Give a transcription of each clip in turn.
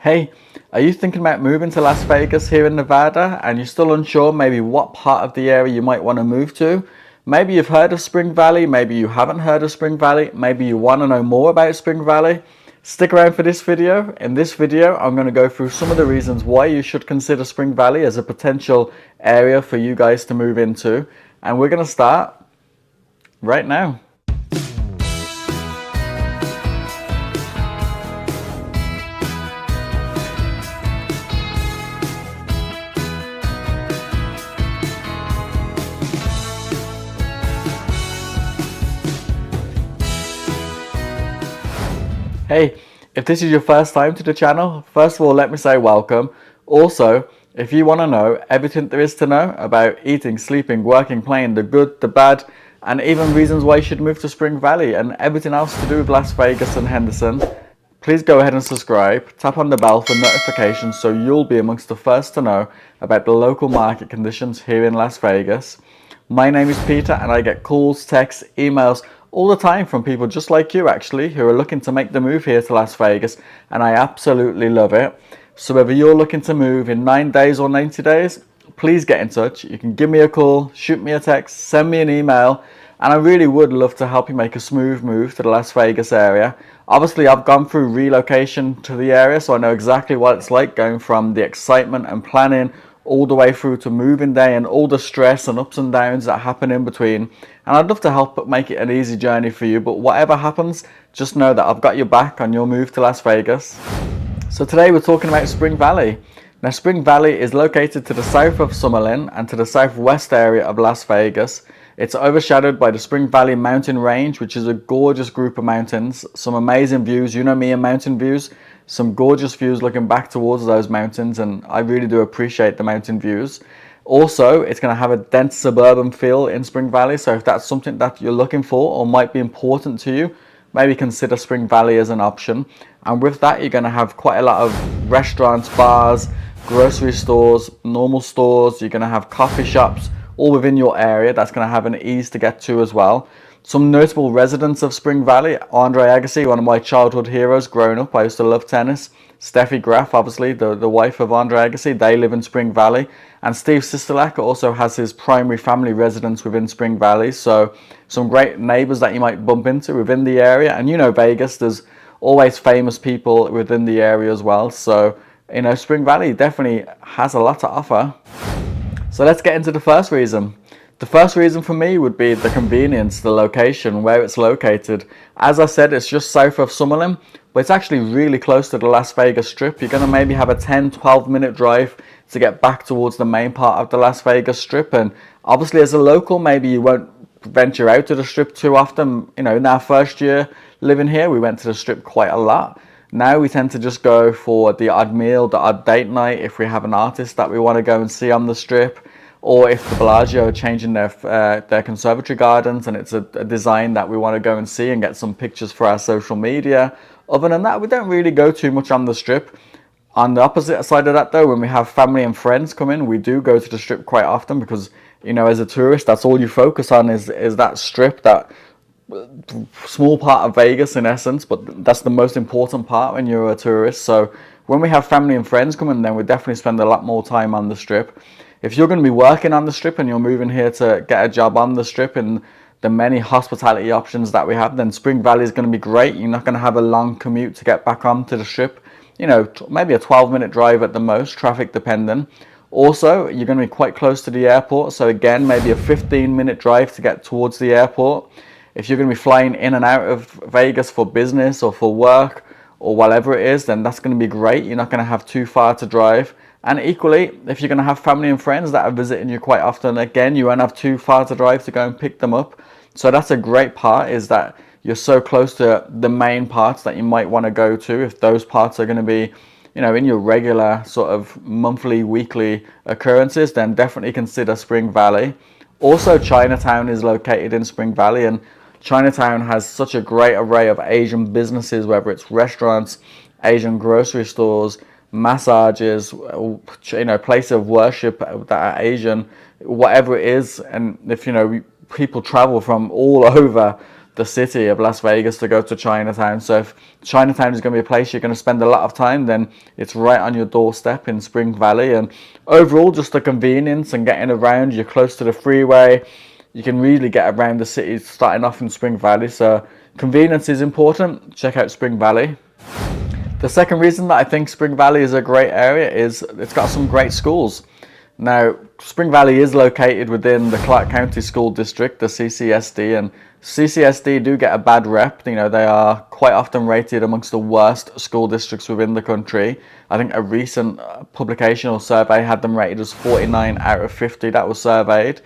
Hey, are you thinking about moving to Las Vegas here in Nevada and you're still unsure maybe what part of the area you might want to move to? Maybe you've heard of Spring Valley, maybe you haven't heard of Spring Valley, maybe you want to know more about Spring Valley. Stick around for this video. In this video, I'm going to go through some of the reasons why you should consider Spring Valley as a potential area for you guys to move into. And we're going to start right now. Hey, if this is your first time to the channel, first of all, let me say welcome. Also, if you want to know everything there is to know about eating, sleeping, working, playing, the good, the bad, and even reasons why you should move to Spring Valley and everything else to do with Las Vegas and Henderson, please go ahead and subscribe, tap on the bell for notifications so you'll be amongst the first to know about the local market conditions here in Las Vegas. My name is Peter and I get calls, texts, emails, all the time from people just like you actually who are looking to make the move here to Las Vegas, and I absolutely love it. So whether you're looking to move in 9 days or 90 days, please get in touch. You can give me a call, shoot me a text, send me an email, and I really would love to help you make a smooth move to the Las Vegas area. Obviously I've gone through relocation to the area, so I know exactly what it's like going from the excitement and planning all the way through to moving day and all the stress and ups and downs that happen in between. And I'd love to help make it an easy journey for you, but whatever happens, just know that I've got your back on your move to Las Vegas. So today we're talking about Spring Valley. Now Spring Valley is located to the south of Summerlin and to the southwest area of Las Vegas. It's overshadowed by the Spring Valley mountain range, which is a gorgeous group of mountains, some amazing views. You know me and mountain views. Some gorgeous views looking back towards those mountains, and I really do appreciate the mountain views. Also, it's going to have a dense suburban feel in Spring Valley, so if that's something that you're looking for or might be important to you, maybe consider Spring Valley as an option. And with that, you're going to have quite a lot of restaurants, bars, grocery stores, normal stores. You're going to have coffee shops all within your area. That's going to have an ease to get to as well. Some notable residents of Spring Valley: Andre Agassi, one of my childhood heroes growing up. I used to love tennis. Steffi Graf, obviously the wife of Andre Agassi, they live in Spring Valley. And Steve Sisterlak also has his primary family residence within Spring Valley. So some great neighbors that you might bump into within the area. And you know Vegas, there's always famous people within the area as well. So, you know, Spring Valley definitely has a lot to offer. So let's get into the first reason. The first reason for me would be the convenience, the location, where it's located. As I said, it's just south of Summerlin, but it's actually really close to the Las Vegas Strip. You're going to maybe have a 10-12 minute drive to get back towards the main part of the Las Vegas Strip. And obviously as a local, maybe you won't venture out to the Strip too often. You know, in our first year living here, we went to the Strip quite a lot. Now we tend to just go for the odd meal, the odd date night, if we have an artist that we want to go and see on the Strip. Or if the Bellagio are changing their conservatory gardens and it's a design that we want to go and see and get some pictures for our social media. Other than that, we don't really go too much on the Strip. On the opposite side of that though, when we have family and friends come in, we do go to the Strip quite often because, you know, as a tourist, that's all you focus on is that Strip, that small part of Vegas in essence, but that's the most important part when you're a tourist. So when we have family and friends come in, then we definitely spend a lot more time on the Strip. If you're going to be working on the Strip and you're moving here to get a job on the Strip and the many hospitality options that we have, then Spring Valley is going to be great. You're not going to have a long commute to get back onto the Strip. You know, maybe a 12-minute drive at the most, traffic dependent. Also, you're going to be quite close to the airport. So again, maybe a 15-minute drive to get towards the airport. If you're going to be flying in and out of Vegas for business or for work or whatever it is, then that's going to be great. You're not going to have too far to drive. And equally, if you're going to have family and friends that are visiting you quite often, again, you won't have too far to drive to go and pick them up. So that's a great part, is that you're so close to the main parts that you might want to go to. If those parts are going to be, you know, in your regular sort of monthly, weekly occurrences, then definitely consider Spring Valley. Also, Chinatown is located in Spring Valley, and Chinatown has such a great array of Asian businesses, whether it's restaurants, Asian grocery stores, massages, you know, place of worship that are Asian, whatever it is. And if, you know, people travel from all over the city of Las Vegas to go to Chinatown. So if Chinatown is going to be a place you're going to spend a lot of time, then it's right on your doorstep in Spring Valley. And overall, just the convenience and getting around, you're close to the freeway. You can really get around the city starting off in Spring Valley. So convenience is important. Check out Spring Valley. The second reason that I think Spring Valley is a great area is it's got some great schools. Now, Spring Valley is located within the Clark County School District, the CCSD, and CCSD do get a bad rep. You know, they are quite often rated amongst the worst school districts within the country. I think a recent publication or survey had them rated as 49 out of 50 that was surveyed.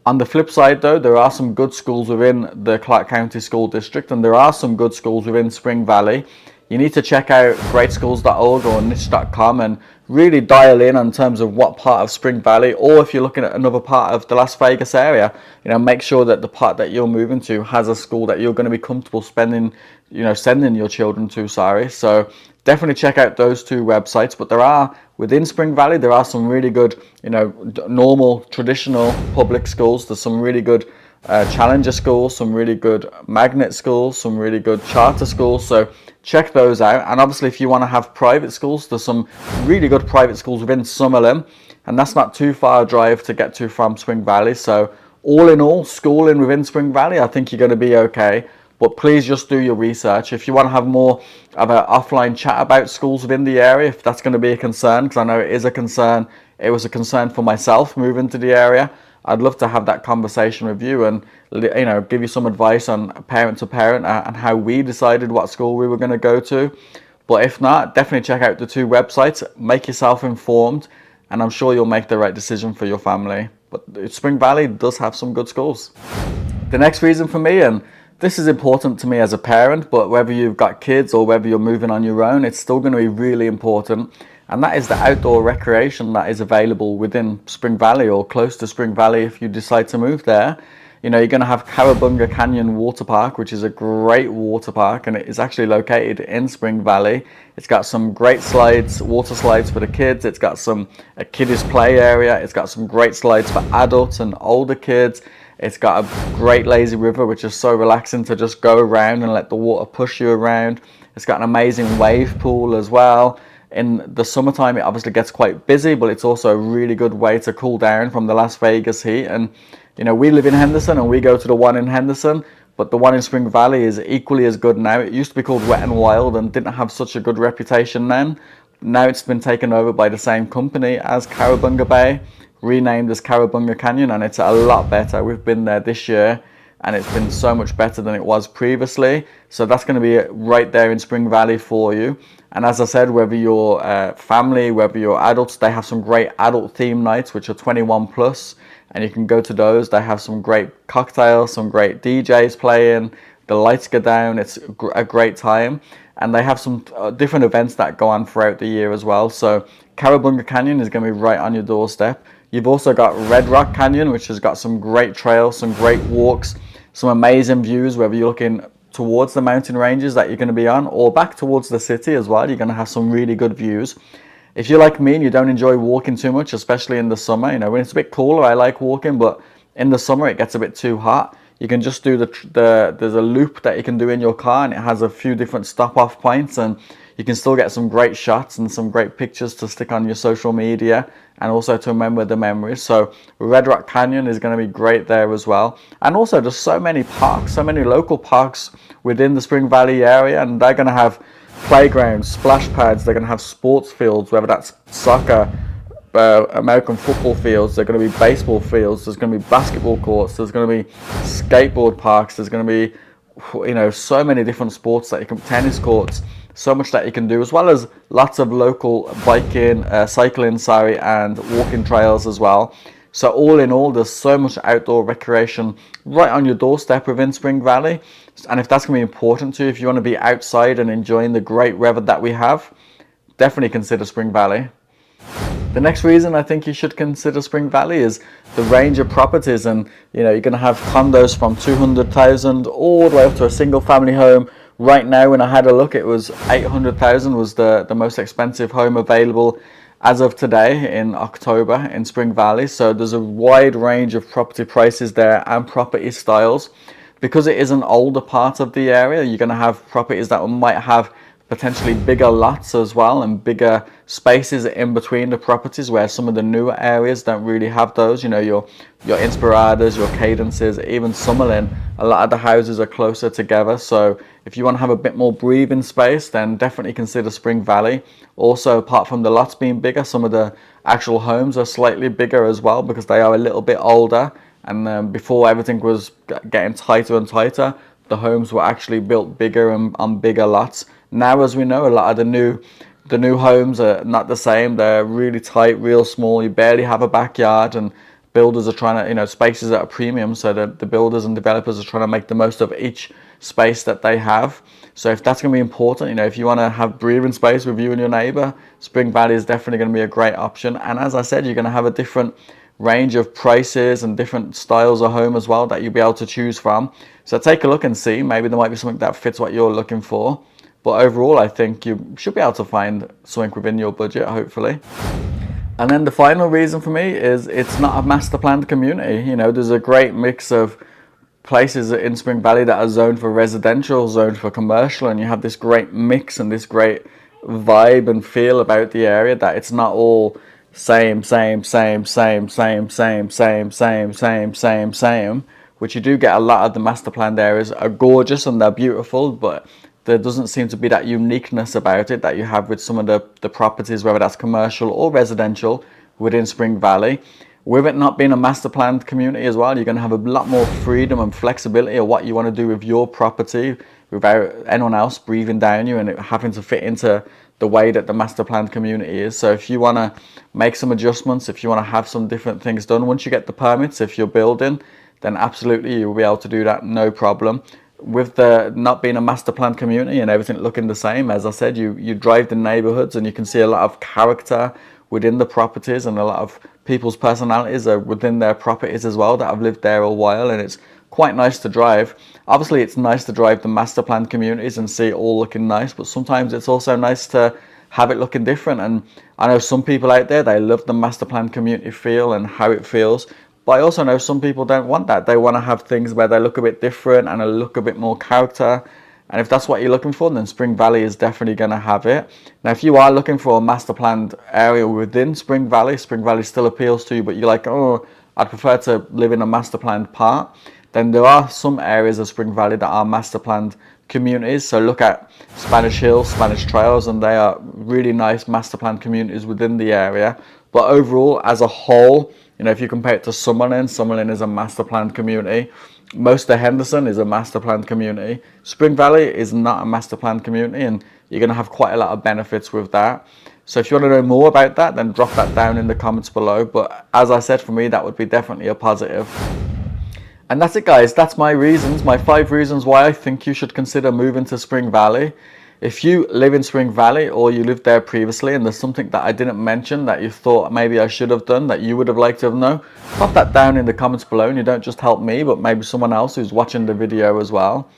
On the flip side, though, there are some good schools within the Clark County School District, and there are some good schools within Spring Valley. You need to check out greatschools.org or niche.com and really dial in terms of what part of Spring Valley, or if you're looking at another part of the Las Vegas area, you know, make sure that the part that you're moving to has a school that you're going to be comfortable sending your children to, So definitely check out those two websites. But there are, within Spring Valley, there are some really good, normal, traditional public schools. There's some really good challenger schools, some really good magnet schools, some really good charter schools. So check those out. And obviously, if you want to have private schools, there's some really good private schools within Summerlin, and that's not too far a drive to get to from Spring Valley. So all in all, schooling within Spring Valley, I think you're going to be okay. But please just do your research. If you want to have more of an offline chat about schools within the area, if that's going to be a concern, because I know it is a concern. It was a concern for myself moving to the area. I'd love to have that conversation with you and, give you some advice on parent to parent and how we decided what school we were going to go to. But if not, definitely check out the two websites, make yourself informed, and I'm sure you'll make the right decision for your family. But Spring Valley does have some good schools. The next reason for me, and this is important to me as a parent, but whether you've got kids or whether you're moving on your own, it's still going to be really important. And that is the outdoor recreation that is available within Spring Valley or close to Spring Valley if you decide to move there. You're going to have Cowabunga Canyon water park, which is a great water park, and it is actually located in Spring Valley. It's got some great slides, water slides for the kids. It's got a kiddies play area. It's got some great slides for adults and older kids. It's got a great lazy river, which is so relaxing to just go around and let the water push you around. It's got an amazing wave pool as well. In the summertime, it obviously gets quite busy, but it's also a really good way to cool down from the Las Vegas heat. And, we live in Henderson and we go to the one in Henderson, but the one in Spring Valley is equally as good now. It used to be called Wet and Wild and didn't have such a good reputation then. Now it's been taken over by the same company as Cowabunga Bay, renamed as Cowabunga Canyon, and it's a lot better. We've been there this year and it's been so much better than it was previously. So that's going to be right there in Spring Valley for you. And as I said, whether you're family, whether you're adults, they have some great adult theme nights, which are 21 plus, and you can go to those. They have some great cocktails, some great DJs playing, the lights go down, it's a great time. And they have some different events that go on throughout the year as well. So Cowabunga Canyon is going to be right on your doorstep. You've also got Red Rock Canyon, which has got some great trails, some great walks, some amazing views, whether you're looking towards the mountain ranges that you're going to be on or back towards the city as well. You're going to have some really good views. If you're like me and you don't enjoy walking too much, especially in the summer, when it's a bit cooler, I like walking, but in the summer it gets a bit too hot. You can just do there's a loop that you can do in your car, and it has a few different stop off points, and you can still get some great shots and some great pictures to stick on your social media and also to remember the memories. So Red Rock Canyon is going to be great there as well. And also just so many parks, so many local parks within the Spring Valley area, and they're going to have playgrounds, splash pads, they're going to have sports fields, whether that's soccer, American football fields, there's going to be baseball fields, there's going to be basketball courts, there's going to be skateboard parks, there's going to be so many different sports that you can, tennis courts, so much that you can do, as well as lots of local biking, cycling, and walking trails as well. So all in all, there's so much outdoor recreation right on your doorstep within Spring Valley. And if that's going to be important to you, if you want to be outside and enjoying the great weather that we have, definitely consider Spring Valley. The next reason I think you should consider Spring Valley is the range of properties. And you're going to have condos from 200,000 all the way up to a single family home. Right now, when I had a look, it was 800,000 was the most expensive home available as of today in October in Spring Valley. So there's a wide range of property prices there and property styles. because it is an older part of the area, you're going to have properties that might have potentially bigger lots as well and bigger spaces in between the properties, where some of the newer areas don't really have those. You know, your Inspiradas, your Cadences, even Summerlin, a lot of the houses are closer together. So if you want to have a bit more breathing space, then definitely consider Spring Valley. Also, apart from the lots being bigger, some of the actual homes are slightly bigger as well, because they are a little bit older. And before everything was getting tighter and tighter, the homes were actually built bigger and on bigger lots. Now, as we know, a lot of the new homes are not the same. They're really tight, real small. You barely have a backyard, and builders are trying to, you know, spaces at a premium. So the builders and developers are trying to make the most of each space that they have. So if that's going to be important, you know, if you want to have breathing space with you and your neighbor, Spring Valley is definitely going to be a great option. And as I said, you're going to have a different range of prices and different styles of home as well that you'll be able to choose from. So take a look and see. Maybe there might be something that fits what you're looking for. But overall, I think you should be able to find something within your budget, hopefully. And then the final reason for me is it's not a master planned community. You know, there's a great mix of places in Spring Valley that are zoned for residential, zoned for commercial, and you have this great mix and this great vibe and feel about the area, that it's not all same, which you do get. A lot of the master planned areas are gorgeous and they're beautiful, but there doesn't seem to be that uniqueness about it that you have with some of the properties, whether that's commercial or residential, within Spring Valley. With it not being a master planned community as well, you're going to have a lot more freedom and flexibility of what you want to do with your property without anyone else breathing down you and it having to fit into the way that the master planned community is. So if you want to make some adjustments, if you want to have some different things done, once you get the permits, if you're building, then absolutely you'll be able to do that, no problem. With the not being a master planned community and everything looking the same, as I said, you drive the neighborhoods and you can see a lot of character within the properties, and a lot of people's personalities are within their properties as well that have lived there a while, and it's quite nice to drive. Obviously, it's nice to drive the master planned communities and see it all looking nice, but sometimes it's also nice to have it looking different. And I know some people out there, they love the master planned community feel and how it feels, but I also know some people don't want that. They want to have things where they look a bit different and look a bit more character. And if that's what you're looking for, then Spring Valley is definitely going to have it. Now, if you are looking for a master planned area within Spring Valley still appeals to you, but you're like, oh, I'd prefer to live in a master planned part, then there are some areas of Spring Valley that are master planned communities. So look at Spanish Hills, Spanish Trails, and they are really nice master planned communities within the area. But overall, as a whole, you know, if you compare it to Summerlin is a master planned community. Most of Henderson is a master planned community. Spring Valley is not a master planned community, and you're going to have quite a lot of benefits with that. So if you want to know more about that, then drop that down in the comments below. But as I said, for me, that would be definitely a positive. And that's it, guys. That's my reasons, my 5 reasons why I think you should consider moving to Spring Valley. If you live in Spring Valley or you lived there previously and there's something that I didn't mention that you thought maybe I should have done that you would have liked to have known, pop that down in the comments below, and you don't just help me but maybe someone else who's watching the video as well.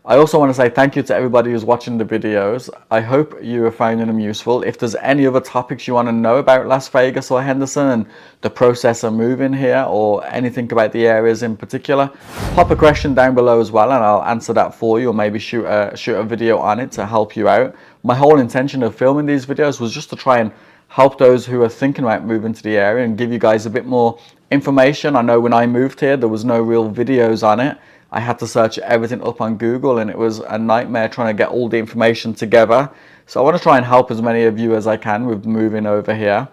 I also want to say thank you to everybody who's watching the videos. I hope you are finding them useful. If there's any other topics you want to know about Las Vegas or Henderson and the process of moving here, or anything about the areas in particular, pop a question down below as well and I'll answer that for you, or maybe shoot a video on it to help you out. My whole intention of filming these videos was just to try and help those who are thinking about moving to the area and give you guys a bit more information. I know when I moved here there was no real videos on it. I had to search everything up on Google and it was a nightmare trying to get all the information together. So I want to try and help as many of you as I can with moving over here.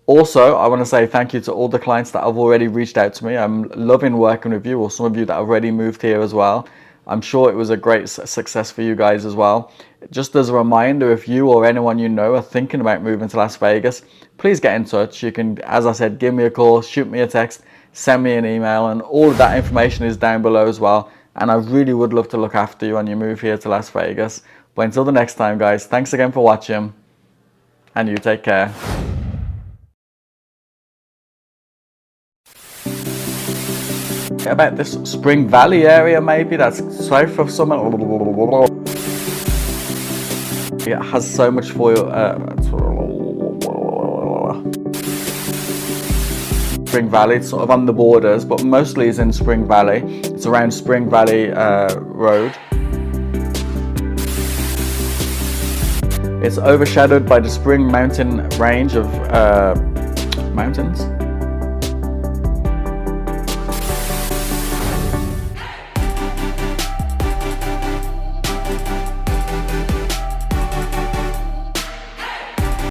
Also, I want to say thank you to all the clients that have already reached out to me. I'm loving working with you, or some of you that have already moved here as well. I'm sure it was a great success for you guys as well. Just as a reminder, if you or anyone you know are thinking about moving to Las Vegas, please get in touch. You can, as I said, give me a call, shoot me a text, send me an email, and all of that information is down below as well. And I really would love to look after you on your move here to Las Vegas. But until the next time, guys, thanks again for watching, and you take care. About this Spring Valley area, maybe that's south of Summit. It has so much for you. Spring Valley. It's sort of on the borders, but mostly is in Spring Valley. It's around Spring Valley Road. It's overshadowed by the Spring Mountain range of mountains.